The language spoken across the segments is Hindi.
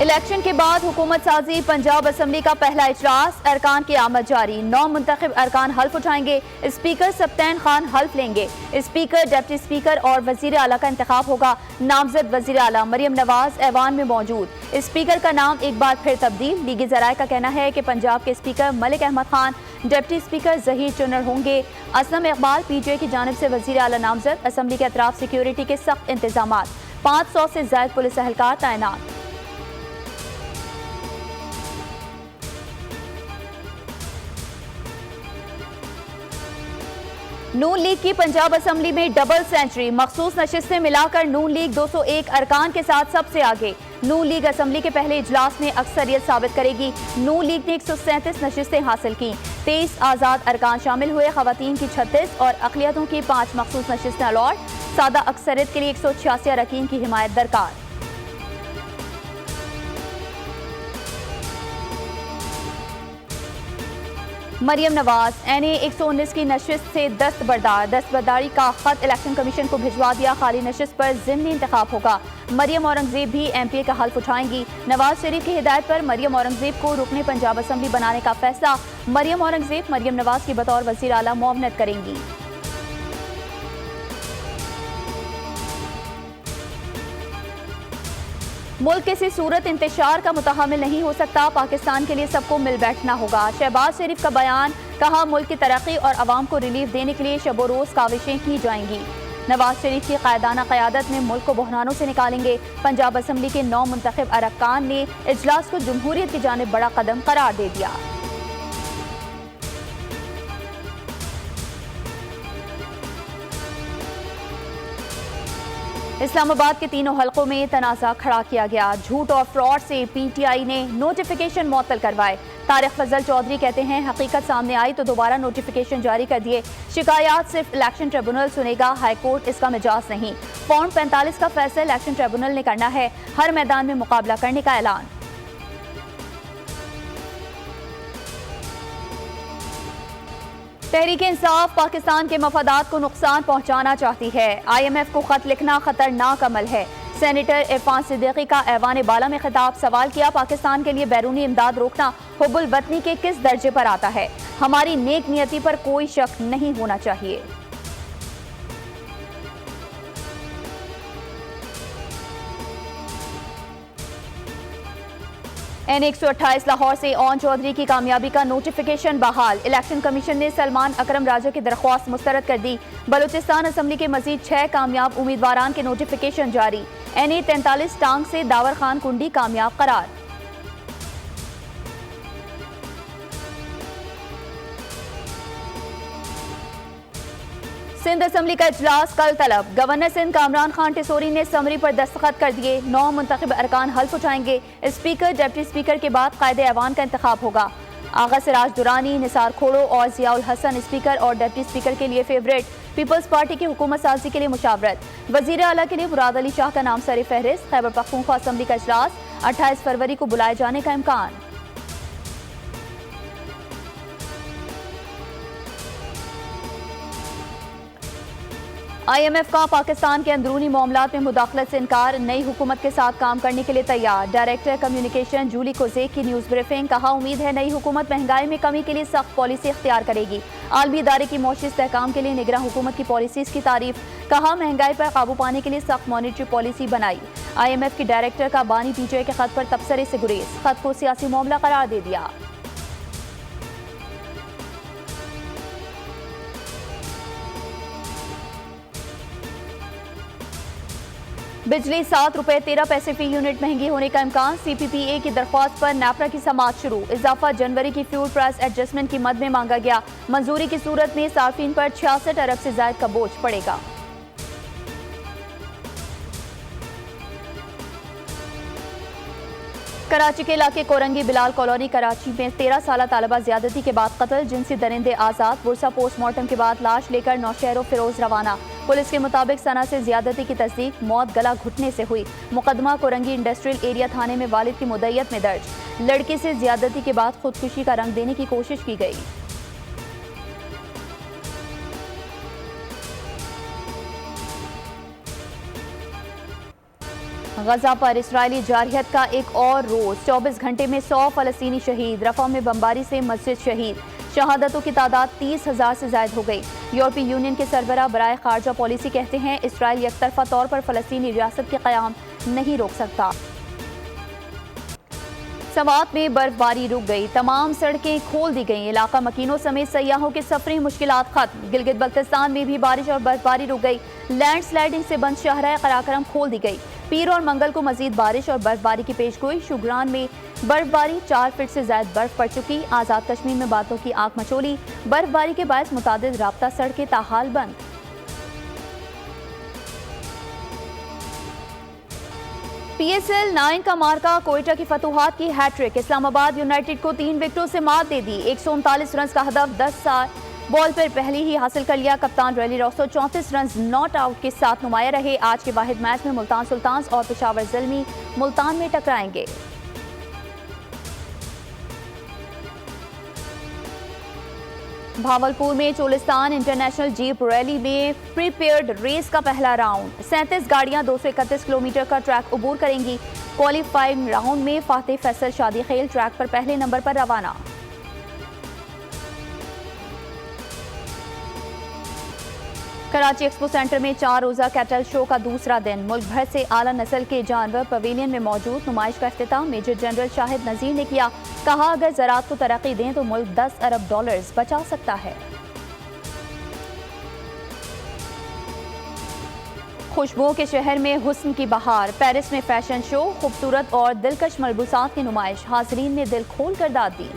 इलेक्शन के बाद हुकूमत साजी पंजाब असम्बली का पहला इजलास, अरकान की आमद जारी। 9 मुंतखब अरकान हल्फ उठाएंगे। स्पीकर सप्तैन खान हल्फ लेंगे। स्पीकर, डिप्टी स्पीकर और वजीर आला का इंतखाब होगा। नामजद वजीर आला मरियम नवाज ऐवान में मौजूद। स्पीकर का नाम एक बार फिर तब्दील। लीगी जराये का कहना है कि पंजाब के speaker Malik Ahmad Khan, deputy speaker Zaheer Chunar होंगे। असलम इकबाल पीटीआई की जानिब से वजीर आला नामजद। असम्बली के अतराफ सिक्योरिटी के सख्त इंतजाम, 500 से ज्यादा पुलिस एहलकार तैनात। नून लीग की पंजाब असम्बली में डबल सेंचुरी, मखसूस नशिस्तें मिलाकर नून लीग 201 अरकान के साथ सबसे आगे। नून लीग असम्बली के पहले इजलास में अक्सरियत साबित करेगी। नून लीग ने 137 नशिस्तें हासिल की। 23 आज़ाद अरकान शामिल हुए। खवातीन की 36 और अक़लियतों की 5 मखसूस नशिस्तें अलॉट। सादा अक्सरियत के लिए 186 अरकान की हिमायत दरकार। मरियम नवाज NA 119 की नशिस्त से दस्तबरदारी का खत इलेक्शन कमीशन को भिजवा दिया। खाली नशिस्त पर ज़िमनी इंतखाब होगा। मरियम औरंगजेब भी MPA का हल्फ उठाएंगी। नवाज शरीफ की हिदायत पर मरियम औरंगजेब को रुकने पंजाब असम्बली बनाने का फैसला। मरियम औरंगजेब मरियम नवाज की बतौर वज़ीर आला मुआवनत करेंगी। मुल्क किसी सूरत इंतशार का मुतहम्मिल नहीं हो सकता। पाकिस्तान के लिए सबको मिल बैठना होगा। शहबाज शरीफ का बयान, कहा मुल्क की तरक्की और अवाम को रिलीफ देने के लिए शबो रोज़ काविशें की जाएंगी। नवाज शरीफ की कायदाना क़यादत में मुल्क को बहरानों से निकालेंगे। पंजाब असम्बली के 9 मुंतखब अरकान ने इजलास को जमहूरियत की जानिब बड़ा कदम करार दे दिया। इस्लामाबाद के तीनों हलकों में तनाज़ा खड़ा किया गया। झूठ और फ्रॉड से PTI ने नोटिफिकेशन मुअत्तल करवाए। तारिक फजल चौधरी कहते हैं हकीकत सामने आई तो दोबारा नोटिफिकेशन जारी कर दिए। शिकायत सिर्फ इलेक्शन ट्रिब्यूनल सुनेगा, हाईकोर्ट इसका मिजाज नहीं। फॉर्म 45 का फैसला इलेक्शन ट्रिब्यूनल ने करना है। हर मैदान में मुकाबला करने का ऐलान। तहरीक इंसाफ पाकिस्तान के मफादात को नुकसान पहुंचाना चाहती है। IMF को खत लिखना खतरनाक अमल है। सेनेटर इरफान सिद्दीकी का ऐवान बाला में खिताब, सवाल किया पाकिस्तान के लिए बैरूनी इमदाद रोकना हुब्बुल वतनी के किस दर्जे पर आता है। हमारी नेक नियति पर कोई शक नहीं होना चाहिए। NA 128 लाहौर से ओन चौधरी की कामयाबी का नोटिफिकेशन बहाल। इलेक्शन कमीशन ने सलमान अकरम राजा की दरख्वास्त मुस्तरद कर दी। बलूचिस्तान असम्बली के मजीद 6 कामयाब उम्मीदवारान के नोटिफिकेशन जारी। NA 43 टांग से दावर खान कुंडी कामयाब करार। सिंध असम्बली का इजलास कल तलब। गवर्नर सिंध कामरान खान टिसोरी ने समरी पर दस्तखत कर दिए। 9 मुंतखब अरकान हल्फ उठाएंगे। स्पीकर, डिप्टी स्पीकर के बाद कायदे ऐवान का इंतखाब होगा। आगा सिराज दुरानी, निसार खोड़ो और जियाउल हसन स्पीकर और डिप्टी स्पीकर के लिए फेवरेट। पीपल्स पार्टी की हुकूमत साजी के लिए मुशावरत। वजीर आला के लिए मुराद अली शाह का नाम सर फहरिस्त। खैबर पख्तूनख्वा असम्बली का इजलास 28 फरवरी को बुलाए जाने का इम्कान। IMF का पाकिस्तान के अंदरूनी मामलात में मुदाखलत से इनकार। नई हुकूमत के साथ काम करने के लिए तैयार। डायरेक्टर कम्युनिकेशन जूली कोजेक की न्यूज़ ब्रीफिंग, कहा उम्मीद है नई हुकूमत महंगाई में कमी के लिए सख्त पॉलिसी इख्तियार करेगी। आलमी इदारे की मौशी इस्तेहकाम के लिए निगरान हुकूमत की पॉलिसीज की तारीफ, कहा महंगाई पर काबू पाने के लिए सख्त मॉनिटरी पॉलिसी बनाई। IMF की डायरेक्टर का बानी PTI के खत पर तबसरे से गुरेज, खत को सियासी मामला करार दे दिया। बिजली 7 रुपए 13 पैसे फी यूनिट महंगी होने का इम्कान। CPPA की दरख्वास्त पर नापरा की समाअत शुरू। इजाफा जनवरी की फ्यूल प्राइस एडजस्टमेंट की मद में मांगा गया। मंजूरी की सूरत में सार्फिन पर 66 अरब से ज्यादा का बोझ पड़ेगा। कराची के इलाके कोरंगी बिलाल कॉलोनी कराची में 13 साल तालिबा ज्यादती के बाद कत्ल। जिनसी दरिंदे आजाद। बुरसा पोस्टमार्टम के बाद लाश लेकर नौशहरों फिरोज रवाना। पुलिस के मुताबिक सना से ज्यादती की तस्दीक मौत गला घुटने से हुई। मुकदमा कोरंगी इंडस्ट्रियल एरिया थाने में वालिद की मुद्दईयत में दर्ज। लड़की से ज्यादती के बाद खुदकुशी का रंग देने की कोशिश की गई। गजा पर इसराइली जारहियत का एक और रोज, 24 घंटे में 100 फलस्तीनी शहीद। रफा में बमबारी से मस्जिद शहीद। शहादतों की तादाद 30,000 से ज्यादा हो गई। यूरोपीय यूनियन के सरबराह बराए खारजा पॉलिसी कहते हैं इसराइल एकतरफा तौर पर फलस्तीनी रियासत के क़याम नहीं रोक सकता। सवात में बर्फबारी रुक गई, तमाम सड़कें खोल दी गई। इलाका मकीनों समेत सयाहों की सफरी मुश्किलात खत्म। गिलगित बल्तिस्तान में भी बारिश और बर्फबारी रुक गई। लैंडस्लाइडिंग से बंद शाहराह कराकरम खोल दी गई। पीर और मंगल को मजीद बारिश और बर्फबारी की पेशगोई। शुगरान में बर्फबारी, 4 फीट से ज्यादा बर्फ पड़ चुकी। आज़ाद कश्मीर में बादलों की आग मचोली। बर्फबारी के बायस मुतादिद राब्ता सड़कें ताहाल बंद। PSL 9 का मार्का, कोयटा की फतुहात की हैट्रिक। इस्लामाबाद यूनाइटेड को 3 विकेटों से मात दे दी। 139 रन का हदफ 10 बॉल पर पहले ही हासिल कर लिया। कप्तान रैली रॉसो 34 रन नॉट आउट के साथ नुमाया रहे। आज के वाहिद मैच में मुल्तान सुल्तान्स और पेशावर ज़ल्मी मुल्तान में टकराएंगे। भावलपुर में चोलिस्तान इंटरनेशनल जीप रैली में प्रीपेयर्ड रेस का पहला राउंड। 37 गाड़ियां 231 किलोमीटर का ट्रैक अबूर करेंगी। क्वालिफाइंग राउंड में फातेह फैसल शादी खेल ट्रैक पर पहले नंबर पर रवाना। कराची एक्सपो सेंटर में 4 रोजा कैटल शो का दूसरा दिन। मुल्क भर से आला नस्ल के जानवर पवेलियन में मौजूद। नुमाइश का इख्तिताम मेजर जनरल शाहिद नजीर ने किया। कहा अगर ज़राअत को तरक्की दें तो मुल्क 10 अरब डॉलर्स बचा सकता है। खुशबुओं के शहर में हुस्न की बहार। पेरिस में फैशन शो, खूबसूरत और दिलकश मलबूसात की नुमाइश। हाज़रीन ने दिल खोल कर दाद दी।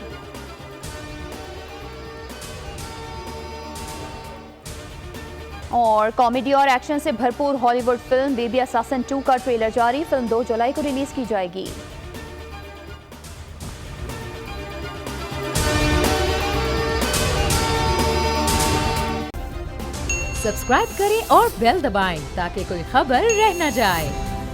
और कॉमेडी और एक्शन से भरपूर हॉलीवुड फिल्म बेबी असासिन 2 का ट्रेलर जारी। फिल्म 2 जुलाई को रिलीज की जाएगी। सब्सक्राइब करें और बेल दबाएं ताकि कोई खबर रह न जाए।